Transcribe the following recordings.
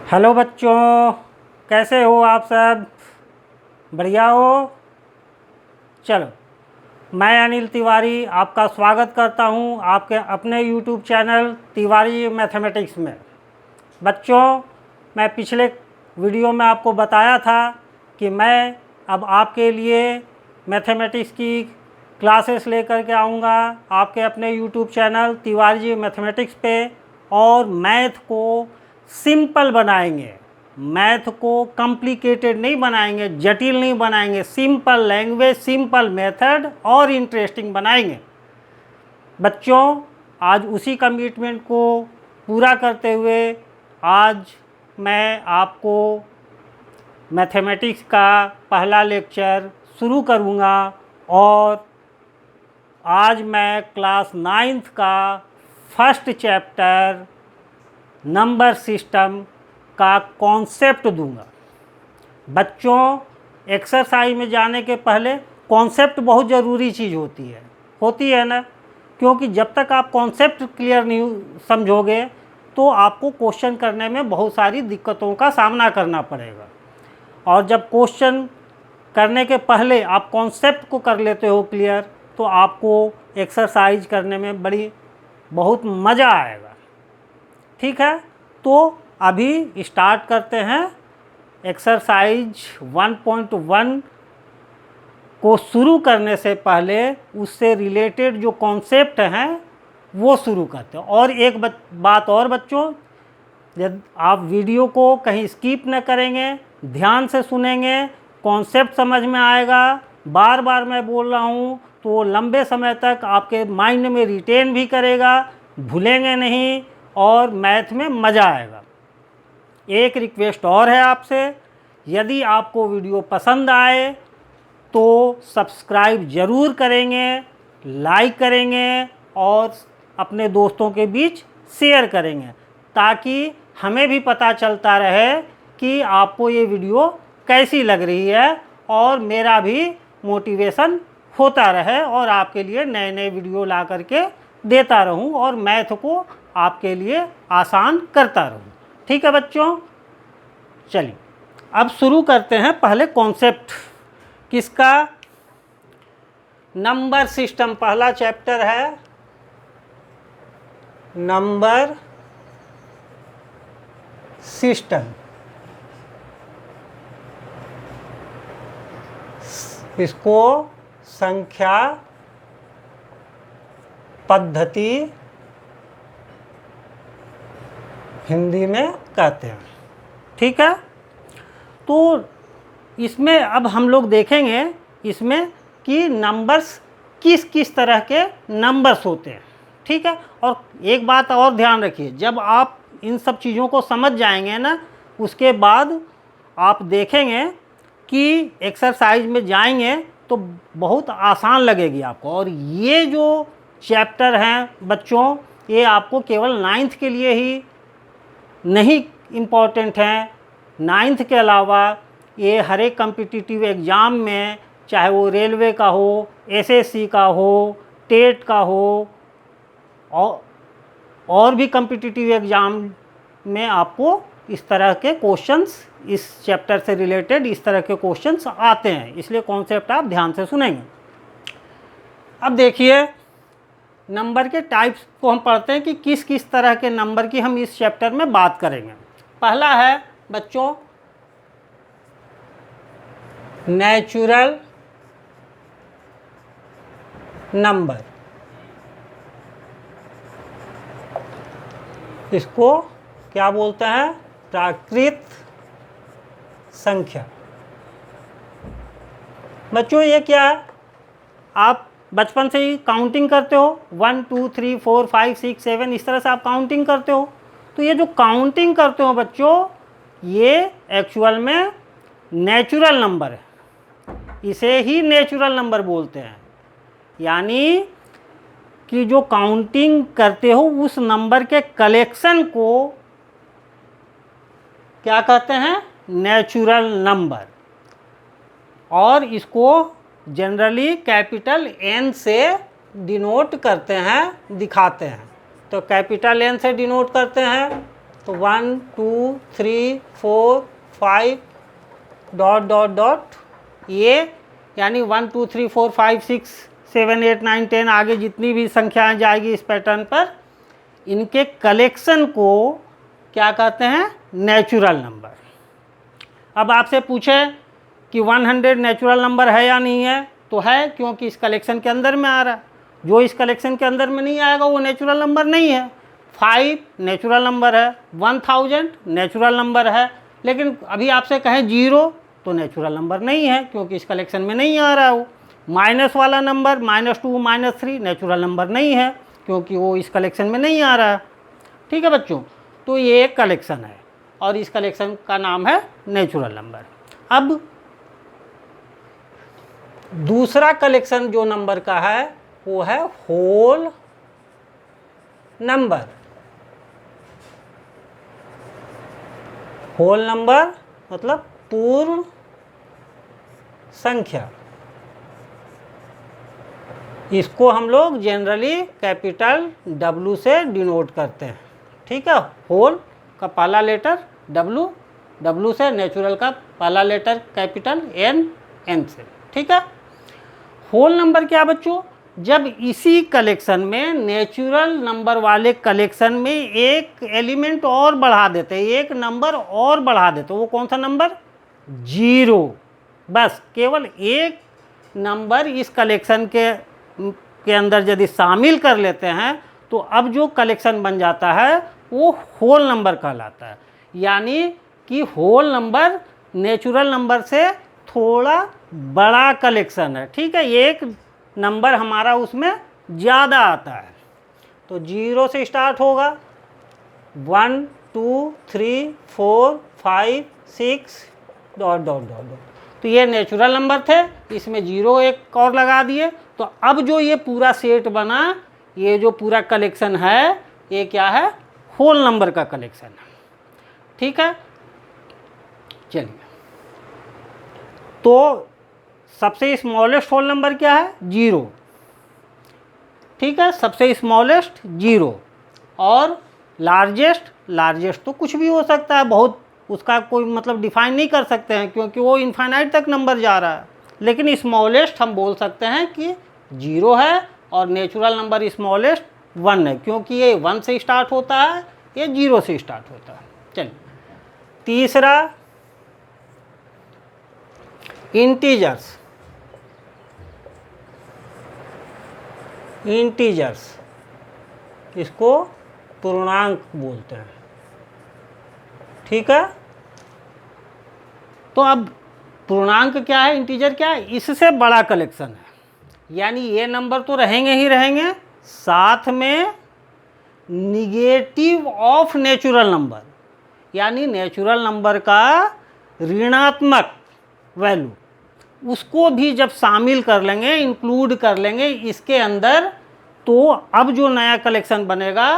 Hello बच्चों, कैसे हो आप सब? बढ़िया हो? चलो, मैं अनिल तिवारी आपका स्वागत करता हूं आपके अपने यूट्यूब चैनल तिवारी मैथमेटिक्स में। बच्चों, मैं पिछले वीडियो में आपको बताया था कि मैं अब आपके लिए मैथमेटिक्स की क्लासेस लेकर के आऊँगा आपके अपने यूट्यूब चैनल तिवारी मैथमेटिक्स पे, और मैथ को सिंपल बनाएंगे। मैथ को कॉम्प्लिकेटेड नहीं बनाएंगे, जटिल नहीं बनाएंगे, सिंपल लैंग्वेज, सिंपल मेथड और इंटरेस्टिंग बनाएंगे। बच्चों, आज उसी कमिटमेंट को पूरा करते हुए आज मैं आपको मैथमेटिक्स का पहला लेक्चर शुरू करूँगा, और आज मैं क्लास 9th का फर्स्ट चैप्टर नंबर सिस्टम का कॉन्सेप्ट दूंगा। बच्चों, एक्सरसाइज में जाने के पहले कॉन्सेप्ट बहुत ज़रूरी चीज़ होती है ना, क्योंकि जब तक आप कॉन्सेप्ट क्लियर नहीं समझोगे तो आपको क्वेश्चन करने में बहुत सारी दिक्कतों का सामना करना पड़ेगा। और जब क्वेश्चन करने के पहले आप कॉन्सेप्ट को कर लेते हो क्लियर, तो आपको एक्सरसाइज करने में बहुत मज़ा आएगा। ठीक है, तो अभी स्टार्ट करते हैं। एक्सरसाइज 1.1 को शुरू करने से पहले उससे रिलेटेड जो कॉन्सेप्ट हैं वो शुरू करते हैं। और एक बात और बच्चों, जब आप वीडियो को कहीं स्किप न करेंगे, ध्यान से सुनेंगे, कॉन्सेप्ट समझ में आएगा। बार बार मैं बोल रहा हूँ तो लंबे समय तक आपके माइंड में रिटेन भी करेगा, भूलेंगे नहीं, और मैथ में मज़ा आएगा। एक रिक्वेस्ट और है आपसे, यदि आपको वीडियो पसंद आए तो सब्सक्राइब ज़रूर करेंगे, लाइक करेंगे और अपने दोस्तों के बीच शेयर करेंगे, ताकि हमें भी पता चलता रहे कि आपको ये वीडियो कैसी लग रही है, और मेरा भी मोटिवेशन होता रहे और आपके लिए नए नए वीडियो ला करके देता रहूं और मैथ को आपके लिए आसान करता रहूं। ठीक है बच्चों, चलिए अब शुरू करते हैं। पहले कॉन्सेप्ट किसका? नंबर सिस्टम पहला चैप्टर है, नंबर सिस्टम। इसको संख्या पद्धति हिंदी में कहते हैं। ठीक है, तो इसमें अब हम लोग देखेंगे इसमें कि नंबर्स किस किस तरह के नंबर्स होते हैं। ठीक है, और एक बात और ध्यान रखिए, जब आप इन सब चीज़ों को समझ जाएंगे ना, उसके बाद आप देखेंगे कि एक्सरसाइज में जाएंगे तो बहुत आसान लगेगी आपको। और ये जो चैप्टर हैं बच्चों, ये आपको केवल 9th के लिए ही नहीं इम्पॉर्टेंट हैं, 9th के अलावा ये हर एक कम्पिटिटिव एग्ज़ाम में, चाहे वो रेलवे का हो, एसएससी का हो, टेट का हो, और भी कम्पिटिटिव एग्ज़ाम में आपको इस तरह के क्वेश्चंस, इस चैप्टर से रिलेटेड इस तरह के क्वेश्चंस आते हैं, इसलिए कॉन्सेप्ट आप ध्यान से सुनेंगे। अब देखिए, नंबर के टाइप्स को हम पढ़ते हैं कि किस किस तरह के नंबर की हम इस चैप्टर में बात करेंगे। पहला है बच्चों नेचुरल नंबर। इसको क्या बोलते हैं? प्राकृत संख्या। बच्चों ये क्या है? आप बचपन से ही काउंटिंग करते हो, 1 2 3 4 5 6 7 इस तरह से आप काउंटिंग करते हो। तो ये जो काउंटिंग करते हो बच्चों, ये एक्चुअल में नेचुरल नंबर है, इसे ही नेचुरल नंबर बोलते हैं। यानी कि जो काउंटिंग करते हो उस नंबर के कलेक्शन को क्या कहते हैं? Natural number. और इसको जनरली कैपिटल N से डिनोट करते हैं, दिखाते हैं। तो कैपिटल N से डिनोट करते हैं तो 1 2 3 4 5 डॉट डॉट डॉट ये, यानी 1 2 3 4 5 6 7 8 9 10 आगे जितनी भी संख्याएं जाएगी इस पैटर्न पर, इनके कलेक्शन को क्या कहते हैं? Natural number. अब आपसे पूछे कि 100 नेचुरल नंबर है या नहीं है, तो है, क्योंकि इस कलेक्शन के अंदर में आ रहा है। जो इस कलेक्शन के अंदर में नहीं आएगा वो नेचुरल नंबर नहीं है। 5 नेचुरल नंबर है, 1000 नेचुरल नंबर है, लेकिन अभी आपसे कहें 0 तो नेचुरल नंबर नहीं है, क्योंकि इस कलेक्शन में नहीं आ रहा है वो। माइनस वाला नंबर -2 -3 नेचुरल नंबर नहीं है, क्योंकि वो इस कलेक्शन में नहीं आ रहा है। ठीक है बच्चों, तो ये एक कलेक्शन है और इस कलेक्शन का नाम है नेचुरल नंबर। अब दूसरा कलेक्शन जो नंबर का है वो है होल नंबर। होल नंबर मतलब पूर्ण संख्या। इसको हम लोग जनरली कैपिटल W से डिनोट करते हैं। ठीक है, होल का पहला लेटर W, W से नेचुरल का पहला लेटर कैपिटल N, N से। ठीक है, होल नंबर क्या बच्चों? जब इसी कलेक्शन में नेचुरल नंबर वाले कलेक्शन में एक एलिमेंट और बढ़ा देते हैं, एक नंबर और बढ़ा देते हैं, वो कौन सा नंबर? 0। बस केवल एक नंबर इस कलेक्शन के अंदर यदि शामिल कर लेते हैं तो अब जो कलेक्शन बन जाता है वो होल नंबर कहलाता है। यानी कि होल नंबर नेचुरल नंबर से थोड़ा बड़ा कलेक्शन है। ठीक है, एक नंबर हमारा उसमें ज़्यादा आता है। तो 0 से स्टार्ट होगा, 1 2 3 4 5 6 डॉट डॉट डॉट डॉट। तो ये नेचुरल नंबर थे, इसमें 0 एक और लगा दिए। तो अब जो ये पूरा सेट बना, ये जो पूरा कलेक्शन है, ये क्या है? होल नंबर का कलेक्शन है। ठीक है, चलिए, तो सबसे स्मॉलेस्ट होल नंबर क्या है? 0। ठीक है, सबसे स्मॉलेस्ट 0 और लार्जेस्ट तो कुछ भी हो सकता है, बहुत, उसका कोई मतलब डिफाइन नहीं कर सकते हैं, क्योंकि वो इनफाइनाइट तक नंबर जा रहा है। लेकिन स्मॉलेस्ट हम बोल सकते हैं कि 0 है और नेचुरल नंबर स्मॉलेस्ट 1 है, क्योंकि ये 1 से स्टार्ट होता है, ये 0 से स्टार्ट होता है। चलिए, तीसरा इंटीजर्स। इसको पूर्णांक बोलते हैं। ठीक है, तो अब पूर्णांक क्या है, इंटीजर क्या है? इससे बड़ा कलेक्शन है। यानी ये नंबर तो रहेंगे ही रहेंगे, साथ में निगेटिव ऑफ नेचुरल नंबर, यानी नेचुरल नंबर का ऋणात्मक वैल्यू, उसको भी जब शामिल कर लेंगे, इंक्लूड कर लेंगे इसके अंदर, तो अब जो नया कलेक्शन बनेगा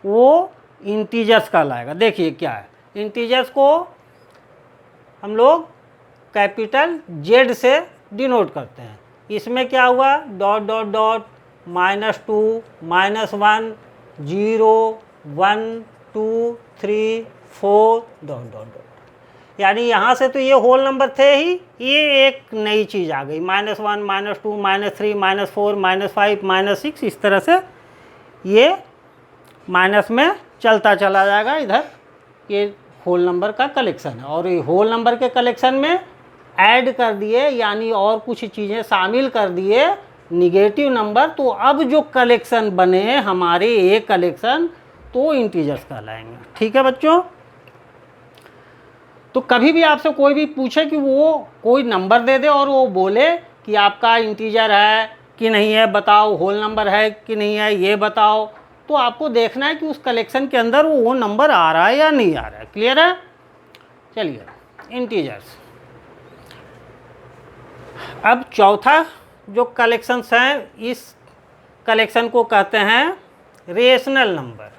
वो इंटीजर्स कहलाएगा। देखिए क्या है, इंटीजर्स को हम लोग कैपिटल Z से डिनोट करते हैं। इसमें क्या हुआ? Dot dot dot -2 -1 0 1 2 3 4 dot dot dot. यानी यहाँ से तो ये होल नंबर थे ही, ये एक नई चीज़ आ गई, -1 -2 -3 -4 -5 -6, इस तरह से ये माइनस में चलता चला जाएगा इधर। ये होल नंबर का कलेक्शन है और ये होल नंबर के कलेक्शन में ऐड कर दिए, यानी और कुछ चीज़ें शामिल कर दिए निगेटिव नंबर, तो अब जो कलेक्शन बने हमारे ये कलेक्शन तो इंटीजर्स कहलाएंगे। ठीक है बच्चों, तो कभी भी आपसे कोई भी पूछे कि वो कोई नंबर दे दे और वो बोले कि आपका इंटीजर है कि नहीं है बताओ, होल नंबर है कि नहीं है ये बताओ, तो आपको देखना है कि उस कलेक्शन के अंदर वो नंबर आ रहा है या नहीं आ रहा है। क्लियर है? चलिए, इंटीजर्स। अब चौथा जो कलेक्शंस हैं, इस कलेक्शन को कहते हैं रेशनल नंबर।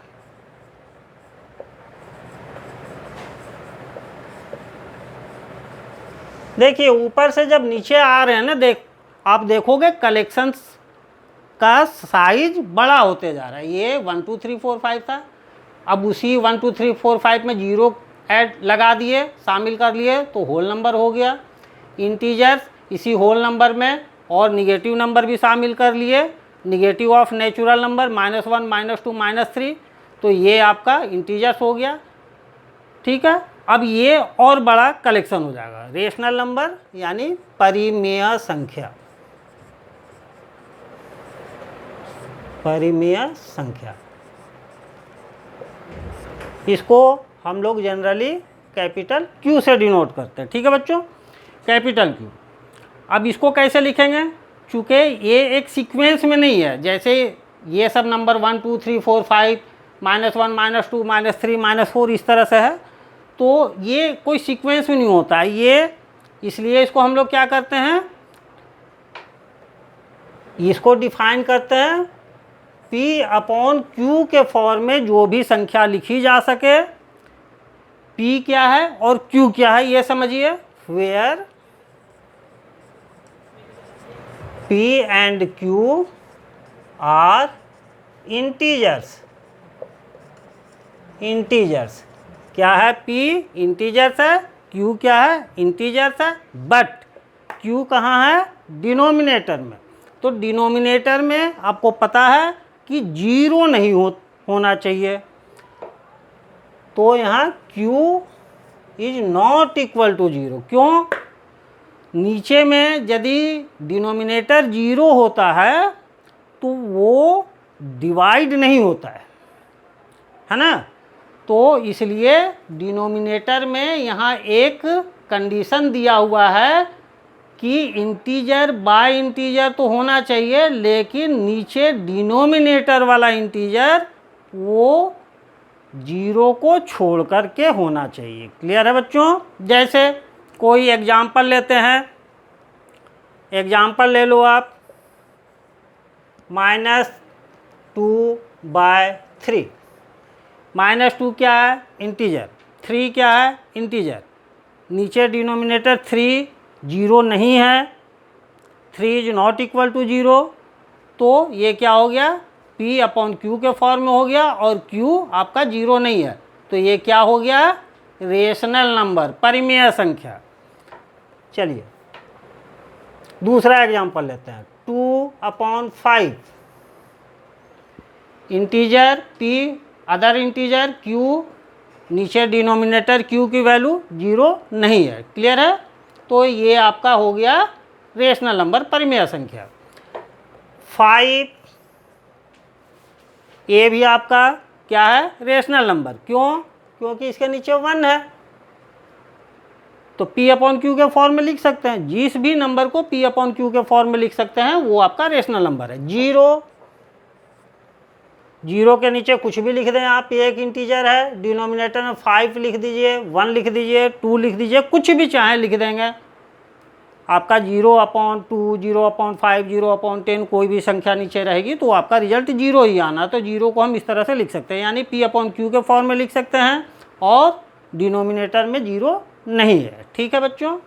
देखिए ऊपर से जब नीचे आ रहे हैं ना, आप देखोगे कलेक्शंस का साइज बड़ा होते जा रहा है। ये 1 2 3 4 5 था, अब उसी 1 2 3 4 5 में 0 ऐड लगा दिए, शामिल कर लिए, तो होल नंबर हो गया। इंटीजर्स इसी होल नंबर में और निगेटिव नंबर भी शामिल कर लिए, निगेटिव ऑफ नेचुरल नंबर -1 -2 -3, तो ये आपका इंटीजर्स हो गया। ठीक है, अब ये और बड़ा कलेक्शन हो जाएगा, रेशनल नंबर यानी परिमेय संख्या। परिमेय संख्या, इसको हम लोग जनरली कैपिटल Q से डिनोट करते हैं। ठीक है बच्चों, कैपिटल Q। अब इसको कैसे लिखेंगे, चूँकि ये एक सीक्वेंस में नहीं है, जैसे ये सब नंबर 1 2 3 4 5 -1 -2 -3 -4 इस तरह से है, तो ये कोई सीक्वेंस में नहीं होता है ये, इसलिए इसको हम लोग क्या करते हैं, इसको डिफाइन करते हैं P/Q के फॉर्म में जो भी संख्या लिखी जा सके। P क्या है और Q क्या है ये समझिए, where P and Q are integers. Integers क्या है, P इंटीजर्स है, Q क्या है, इंटीजर्स है, बट Q कहाँ है, डिनोमिनेटर में। तो डिनोमिनेटर में आपको पता है कि 0 नहीं होना चाहिए, तो यहाँ Q is not equal to 0। क्यों, नीचे में यदि डिनोमिनेटर 0 होता है तो वो डिवाइड नहीं होता है ना, तो इसलिए डिनोमिनेटर में यहाँ एक कंडीशन दिया हुआ है कि इंटीजर बाय इंटीजर तो होना चाहिए, लेकिन नीचे डिनोमिनेटर वाला इंटीजर वो 0 को छोड़ कर के होना चाहिए। क्लियर है बच्चों, जैसे कोई एग्जाम्पल लेते हैं, एग्जाम्पल ले लो आप, -2/3। -2 क्या है, इंटीजर, 3 क्या है, इंटीजर, नीचे डिनोमिनेटर 3 0 नहीं है, 3 इज नॉट इक्वल टू 0, तो ये क्या हो गया, P/Q के फॉर्म में हो गया, और Q आपका 0 नहीं है, तो ये क्या हो गया, रेशनल नंबर, परिमेय संख्या। चलिए दूसरा एग्जांपल लेते हैं, 2/5। Integer P, other integer Q, नीचे डिनोमिनेटर Q की वैल्यू 0 नहीं है। क्लियर है, तो ये आपका हो गया रेशनल नंबर, परिमेय संख्या। 5 ये भी आपका क्या है, रेशनल नंबर। क्यों, क्योंकि इसके नीचे 1 है, तो P/Q के फॉर्म में लिख सकते हैं, जिस भी नंबर को P/Q के फॉर्म में लिख सकते हैं वो आपका रेशनल नंबर है। 0 के नीचे कुछ भी लिख दें आप, एक इंटीजर है, डिनोमिनेटर में 5 लिख दीजिए, 1 लिख दीजिए, 2 लिख दीजिए, कुछ भी चाहे लिख देंगे, आपका 0/2 0/5 0/10 कोई भी संख्या नीचे रहेगी तो आपका रिजल्ट 0 ही आना। तो 0 को हम इस तरह से लिख सकते हैं, यानी P/Q के फॉर्म में लिख सकते हैं और डिनोमिनेटर में 0 नहीं है। ठीक है बच्चों,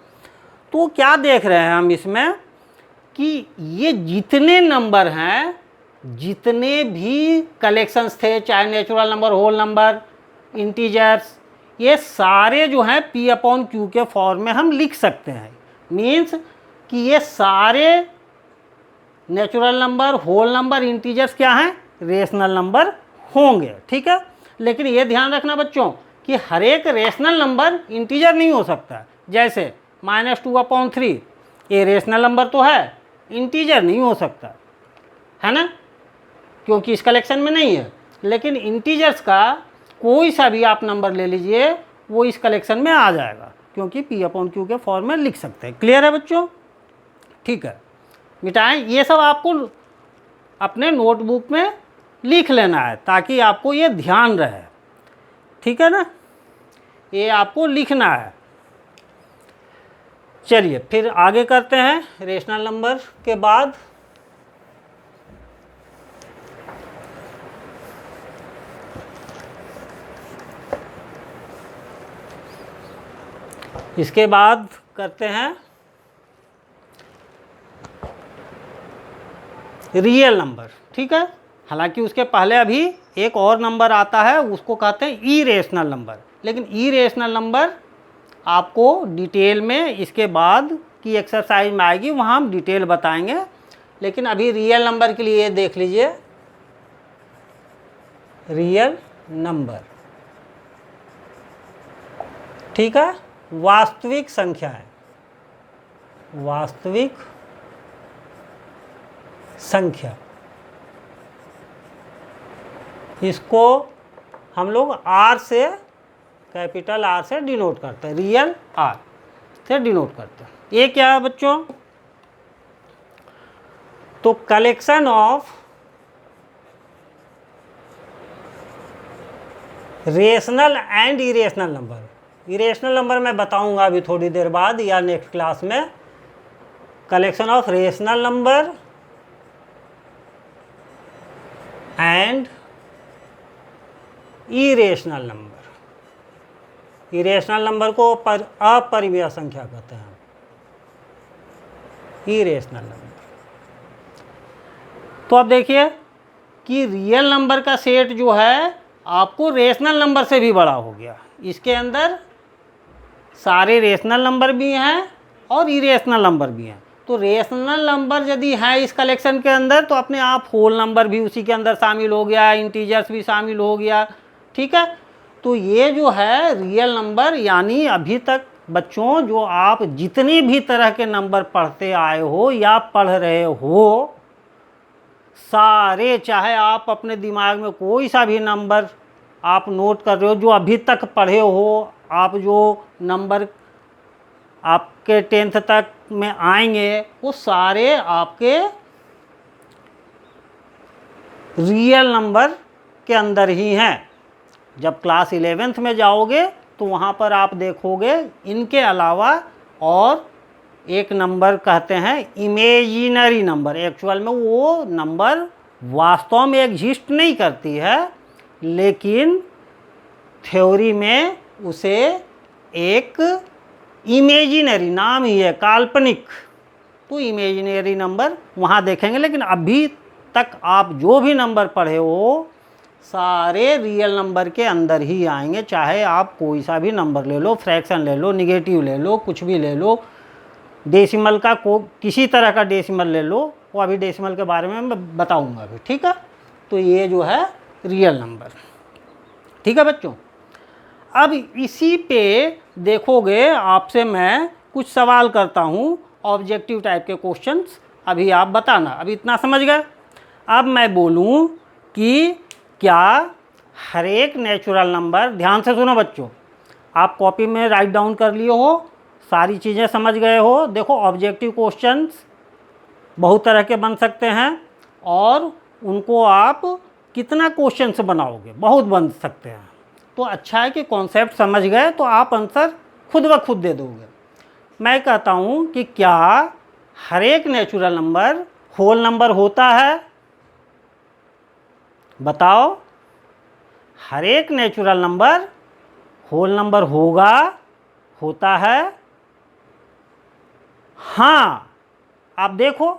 तो क्या देख रहे हैं हम इसमें कि ये जितने नंबर हैं, जितने भी कलेक्शंस थे, चाहे natural number, whole number, integers, ये सारे जो हैं P/Q के फॉर्म में हम लिख सकते हैं। मीन्स कि ये सारे natural number, whole number, integers क्या हैं, रेशनल नंबर होंगे। ठीक है, लेकिन ये ध्यान रखना बच्चों कि हर एक रेशनल नंबर इंटीजर नहीं हो सकता। जैसे -2/3 ये रेशनल नंबर तो है, इंटीजर नहीं हो सकता है ना, क्योंकि इस कलेक्शन में नहीं है। लेकिन इंटीजर्स का कोई सा भी आप नंबर ले लीजिए, वो इस कलेक्शन में आ जाएगा, क्योंकि P/Q के फॉर्म में लिख सकते हैं। क्लियर है बच्चों, ठीक है, मिटाएं, ये सब आपको अपने नोटबुक में लिख लेना है ताकि आपको ये ध्यान रहे। ठीक है ना, ये आपको लिखना है। चलिए फिर आगे करते हैं रेशनल नंबर के बाद। इसके बाद करते हैं रियल नंबर। ठीक है, हालांकि उसके पहले अभी एक और नंबर आता है, उसको कहते हैं इरेशनल नंबर। लेकिन इरेशनल नंबर आपको डिटेल में इसके बाद की एक्सरसाइज में आएगी, वहाँ हम डिटेल बताएंगे। लेकिन अभी रियल नंबर के लिए देख लीजिए, रियल नंबर, ठीक है, वास्तविक संख्या है, वास्तविक संख्या, इसको हम लोग आर से, कैपिटल आर से डिनोट करते हैं, रियल आर से डिनोट करते हैं। ये क्या है बच्चों? तो collection of rational and irrational number, irrational number मैं बताऊंगा अभी थोड़ी देर बाद या नेक्स्ट क्लास में। Collection of rational number and irrational number, irrational number को अपरिमेय संख्या कहते हैं, इरेशनल नंबर। तो अब देखिए कि रियल नंबर का सेट जो है आपको रेशनल नंबर से भी बड़ा हो गया। इसके अंदर सारे रेशनल नंबर भी हैं और इरेशनल नंबर भी हैं। तो रेशनल नंबर यदि है इस कलेक्शन के अंदर तो अपने आप होल नंबर भी उसी के अंदर शामिल हो गया, इंटीजर्स भी शामिल हो गया, ठीक है। तो ये जो है रियल नंबर, यानी अभी तक बच्चों जो आप जितनी भी तरह के नंबर पढ़ते आए हो या पढ़ रहे हो, सारे, चाहे आप अपने दिमाग में कोई सा भी नंबर आप नोट कर रहे हो जो अभी तक पढ़े हो, आप जो नंबर आपके 10th तक में आएंगे वो सारे आपके रियल नंबर के अंदर ही हैं। जब क्लास 11th में जाओगे तो वहाँ पर आप देखोगे इनके अलावा और एक नंबर कहते हैं इमेजिनरी नंबर। एक्चुअल में वो नंबर वास्तव में एग्जिस्ट नहीं करती है, लेकिन थ्योरी में उसे एक इमेजिनरी नाम ही है, काल्पनिक। तो इमेजिनरी नंबर वहाँ देखेंगे। लेकिन अभी तक आप जो भी नंबर पढ़े हो सारे रियल नंबर के अंदर ही आएंगे। चाहे आप कोई सा भी नंबर ले लो, फ्रैक्शन ले लो, निगेटिव ले लो, कुछ भी ले लो, डेसिमल का किसी तरह का डेसिमल ले लो, वो अभी डेसिमल के बारे में मैं बताऊंगा अभी, ठीक है। तो ये जो है रियल नंबर, ठीक है बच्चों। अब इसी पे देखोगे आपसे मैं कुछ सवाल करता हूँ, ऑब्जेक्टिव टाइप के क्वेश्चंस, अभी आप बताना। अभी इतना समझ गए। अब मैं बोलूँ कि क्या हर एक नेचुरल नंबर, ध्यान से सुनो बच्चों, आप कॉपी में राइट डाउन कर लिए हो, सारी चीज़ें समझ गए हो। देखो ऑब्जेक्टिव क्वेश्चंस बहुत तरह के बन सकते हैं और उनको आप कितना क्वेश्चन से बनाओगे, बहुत बन सकते हैं। तो अच्छा है कि कॉन्सेप्ट समझ गए तो आप आंसर खुद ब खुद दे दोगे। मैं कहता हूँ कि क्या हर एक नेचुरल नंबर होल नंबर होता है? बताओ, हर एक नेचुरल नंबर होल नंबर होगा, होता है? हाँ। आप देखो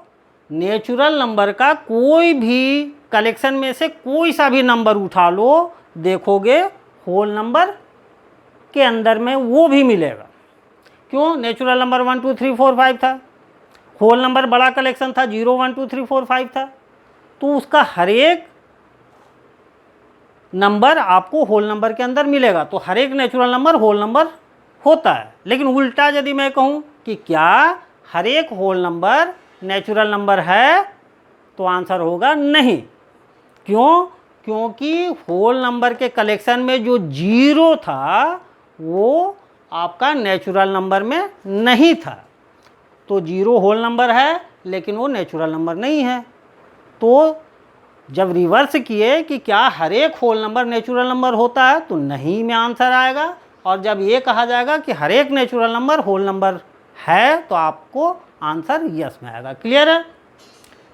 नेचुरल नंबर का कोई भी कलेक्शन में से कोई सा भी नंबर उठा लो, देखोगे होल नंबर के अंदर में वो भी मिलेगा। क्यों? नेचुरल नंबर 1 2 3 4 5 था, होल नंबर बड़ा कलेक्शन था, 0 1 2 3 4 5 था। तो उसका हर एक नंबर आपको होल नंबर के अंदर मिलेगा। तो हर एक नेचुरल नंबर होल नंबर होता है। लेकिन उल्टा यदि मैं कहूँ कि क्या हर एक होल नंबर नेचुरल नंबर है, तो आंसर होगा नहीं। क्यों? क्योंकि होल नंबर के कलेक्शन में जो 0 था वो आपका नेचुरल नंबर में नहीं था। तो 0 होल नंबर है लेकिन वो नेचुरल नंबर नहीं है। तो जब रिवर्स किए कि क्या हर एक होल नंबर नेचुरल नंबर होता है, तो नहीं में आंसर आएगा। और जब ये कहा जाएगा कि हर एक नेचुरल नंबर होल नंबर है, तो आपको आंसर यस में आएगा। क्लियर है?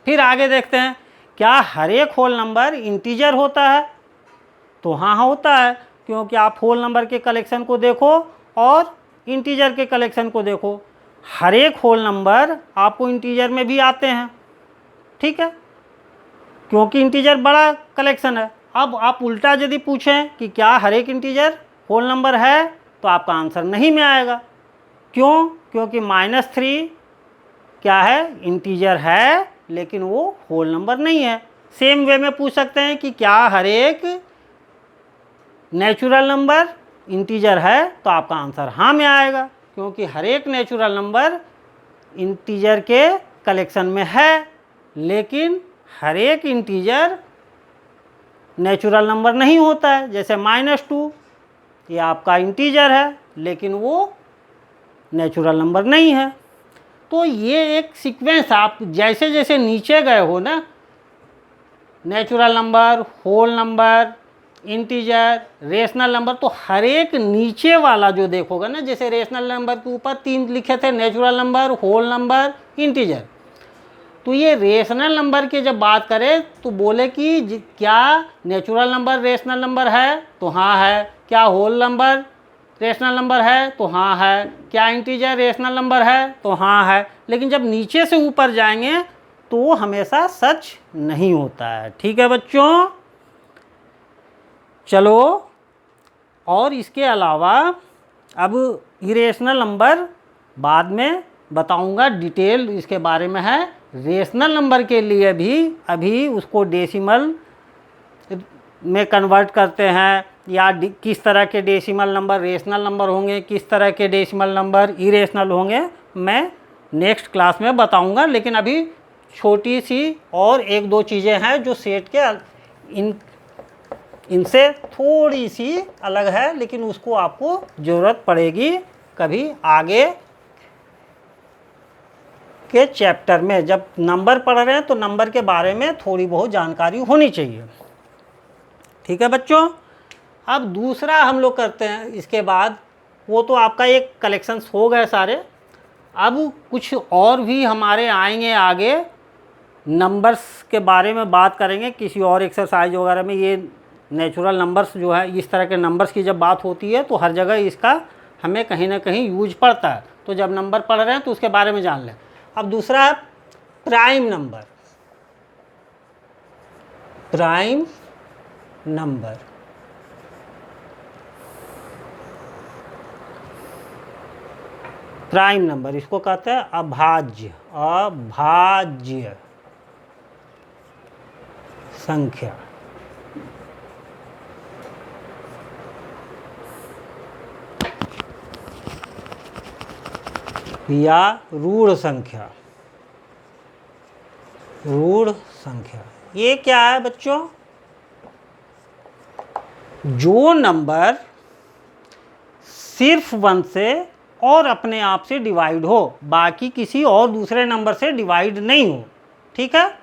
फिर आगे देखते हैं, क्या हर एक होल नंबर इंटीजर होता है? तो हाँ होता है, क्योंकि आप होल नंबर के कलेक्शन को देखो और इंटीजर के कलेक्शन को देखो। हर एक होल नंबर आपको इंटीजर में भी आते हैं, ठीक है, क्योंकि इंटीजर बड़ा कलेक्शन है। अब आप उल्टा यदि पूछें कि क्या हर एक इंटीजर होल नंबर है, तो आपका आंसर नहीं में आएगा। क्यों? क्योंकि -3 क्या है, इंटीजर है, लेकिन वो होल नंबर नहीं है। सेम वे में पूछ सकते हैं कि क्या हर एक नेचुरल नंबर इंटीजर है, तो आपका आंसर हाँ में आएगा, क्योंकि हर एक नेचुरल नंबर इंटीजर के कलेक्शन में है, लेकिन हर एक इंटीजर नेचुरल नंबर नहीं होता है। जैसे -2 ये आपका इंटीजर है, लेकिन वो नेचुरल नंबर नहीं है। तो ये एक सीक्वेंस, आप जैसे जैसे नीचे गए हो ना, natural number, whole number, integer, rational number, तो हर एक नीचे वाला जो देखोगे ना, जैसे रेशनल नंबर के ऊपर 3 लिखे थे, natural number, whole number, integer. तो ये रेशनल नंबर की जब बात करें तो बोले कि क्या नेचुरल नंबर रेशनल नंबर है, तो हाँ है। क्या होल नंबर रेशनल नंबर है, तो हाँ है। क्या इंटीजर रेशनल नंबर है, तो हाँ है। लेकिन जब नीचे से ऊपर जाएंगे तो वो हमेशा सच नहीं होता है। ठीक है बच्चों, चलो। और इसके अलावा अब इरेशनल नंबर बाद में बताऊंगा, डिटेल इसके बारे में है। रेशनल नंबर के लिए भी अभी उसको डेसिमल में कन्वर्ट करते हैं, या किस तरह के डेसिमल नंबर रेशनल नंबर होंगे, किस तरह के डेसिमल नंबर इरेशनल होंगे, मैं नेक्स्ट क्लास में बताऊंगा। लेकिन अभी छोटी सी और 1-2 चीज़ें हैं जो सेट के इनसे थोड़ी सी अलग है, लेकिन उसको आपको ज़रूरत पड़ेगी कभी आगे के चैप्टर में। जब नंबर पढ़ रहे हैं तो नंबर के बारे में थोड़ी बहुत जानकारी होनी चाहिए। ठीक है बच्चों। अब दूसरा हम लोग करते हैं इसके बाद, वो तो आपका एक कलेक्शंस हो गए सारे। अब कुछ और भी हमारे आएंगे आगे, नंबर्स के बारे में बात करेंगे किसी और एक्सरसाइज वगैरह में। ये नेचुरल नंबर्स जो है, इस तरह के नंबर्स की जब बात होती है तो हर जगह इसका हमें कहीं ना कहीं यूज पड़ता है। तो जब नंबर पढ़ रहे हैं तो उसके बारे में जान लें। अब दूसरा है prime number. Prime number, prime number इसको कहते हैं अभाज्य, अभाज्य संख्या या ऋण संख्या। ऋण संख्या ये क्या है बच्चों? जो नंबर सिर्फ 1 से और अपने आप से डिवाइड हो, बाकी किसी और दूसरे नंबर से डिवाइड नहीं हो। ठीक है,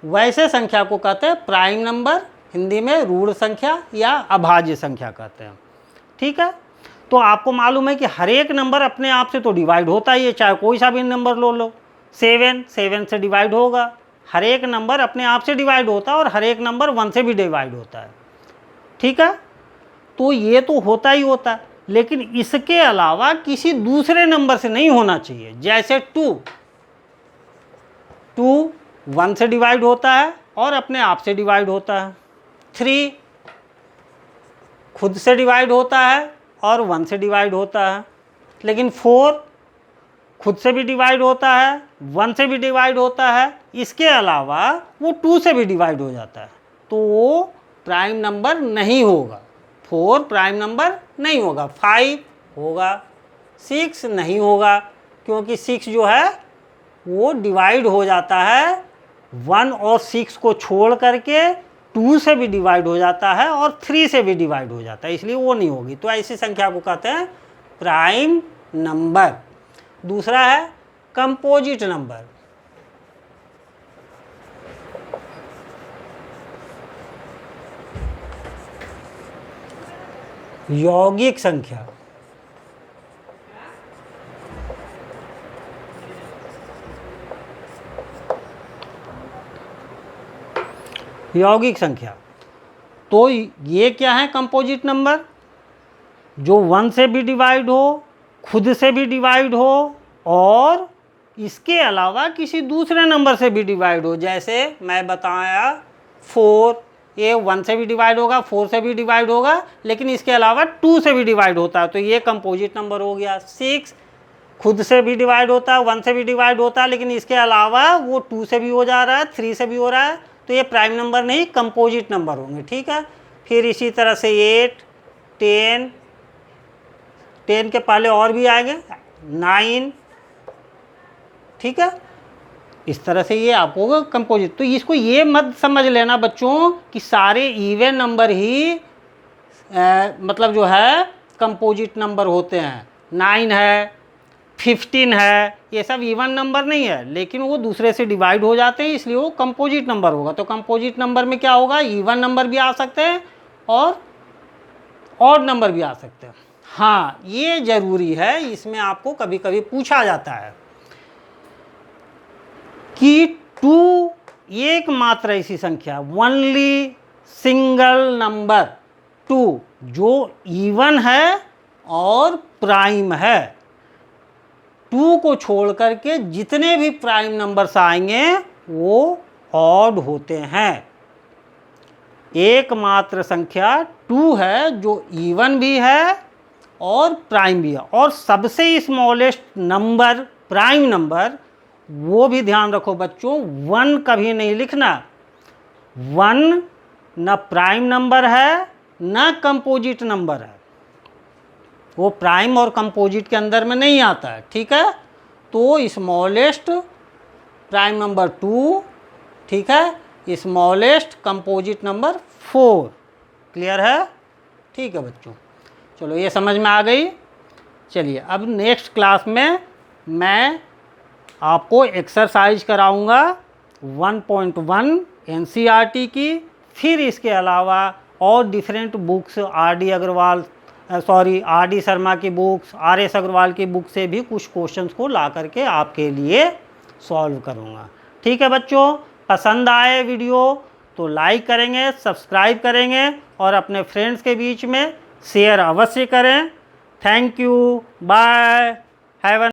वैसे संख्या को कहते हैं प्राइम नंबर, हिंदी में ऋण संख्या या अभाज्य संख्या कहते हैं। ठीक है, तो आपको मालूम है कि हर एक नंबर अपने आप से तो डिवाइड होता ही है, चाहे कोई सा भी नंबर लो। 7 से डिवाइड होगा। हर एक नंबर अपने आप से डिवाइड होता है और हर एक नंबर 1 से भी डिवाइड होता है। ठीक है, तो ये तो होता ही होता है, लेकिन इसके अलावा किसी दूसरे नंबर से नहीं होना चाहिए। जैसे 2 1 से डिवाइड होता है और अपने आप से डिवाइड होता है। 3 खुद से डिवाइड होता है और 1 से डिवाइड होता है। लेकिन 4 खुद से भी डिवाइड होता है, 1 से भी डिवाइड होता है, इसके अलावा वो 2 से भी डिवाइड हो जाता है। तो वो प्राइम नंबर नहीं होगा। 4 प्राइम नंबर नहीं होगा। 5 होगा, 6 नहीं होगा, क्योंकि 6 जो है वो डिवाइड हो जाता है 1 और 6 को छोड़ करके 2 से भी डिवाइड हो जाता है और 3 से भी डिवाइड हो जाता है, इसलिए वो नहीं होगी। तो ऐसी संख्या को कहते हैं प्राइम नंबर। दूसरा है कंपोजिट नंबर। यौगिक संख्या। यौगिक संख्या तो ये क्या है? कंपोजिट नंबर, जो 1 से भी डिवाइड हो, खुद से भी डिवाइड हो और इसके अलावा किसी दूसरे नंबर से भी डिवाइड हो। जैसे मैं बताया 4, ये 1 से भी डिवाइड होगा, 4 से भी डिवाइड होगा, लेकिन इसके अलावा 2 से भी डिवाइड होता है, तो ये कंपोजिट नंबर हो गया। 6 खुद से भी डिवाइड होता है, 1 से भी डिवाइड होता है, लेकिन इसके अलावा वो 2 से भी हो जा रहा है, 3 से भी हो रहा है, तो ये प्राइम नंबर नहीं कंपोजिट नंबर होंगे। ठीक है, फिर इसी तरह से 8, 10 के पहले और भी आएंगे, 9, ठीक है, इस तरह से ये आपको कंपोजिट। तो इसको ये मत समझ लेना बच्चों कि सारे इवन नंबर ही मतलब जो है कंपोजिट नंबर होते हैं। 9 है, 15 है, ये सब इवन नंबर नहीं है, लेकिन वो दूसरे से डिवाइड हो जाते हैं, इसलिए वो कंपोजिट नंबर होगा। तो कंपोजिट नंबर में क्या होगा, इवन नंबर भी आ सकते हैं और ऑड नंबर भी आ सकते हैं। हाँ, ये ज़रूरी है, इसमें आपको कभी कभी पूछा जाता है कि 2 एकमात्र ऐसी संख्या, ओनली सिंगल नंबर 2 जो इवन है और प्राइम है। 2 को छोड़ करके जितने भी प्राइम नंबर्स आएंगे वो ऑड होते हैं। एकमात्र संख्या 2 है जो इवन भी है और प्राइम भी है, और सबसे स्मॉलेस्ट नंबर प्राइम नंबर, वो भी ध्यान रखो बच्चों, 1 कभी नहीं लिखना। 1 न प्राइम नंबर है न कंपोजिट नंबर है, वो प्राइम और कंपोजिट के अंदर में नहीं आता है। ठीक है, तो स्मॉलेस्ट प्राइम नंबर 2, ठीक है, स्मॉलेस्ट कंपोजिट नंबर 4। क्लियर है? ठीक है बच्चों, चलो ये समझ में आ गई। चलिए अब नेक्स्ट क्लास में मैं आपको एक्सरसाइज कराऊंगा 1.1 NCERT की, फिर इसके अलावा और डिफरेंट बुक्स RD शर्मा की बुक्स, RS अग्रवाल की बुक से भी कुछ क्वेश्चंस को ला करके आपके लिए सॉल्व करूंगा। ठीक है बच्चों, पसंद आए वीडियो तो लाइक करेंगे, सब्सक्राइब करेंगे और अपने फ्रेंड्स के बीच में शेयर अवश्य करें। Thank you, bye, have a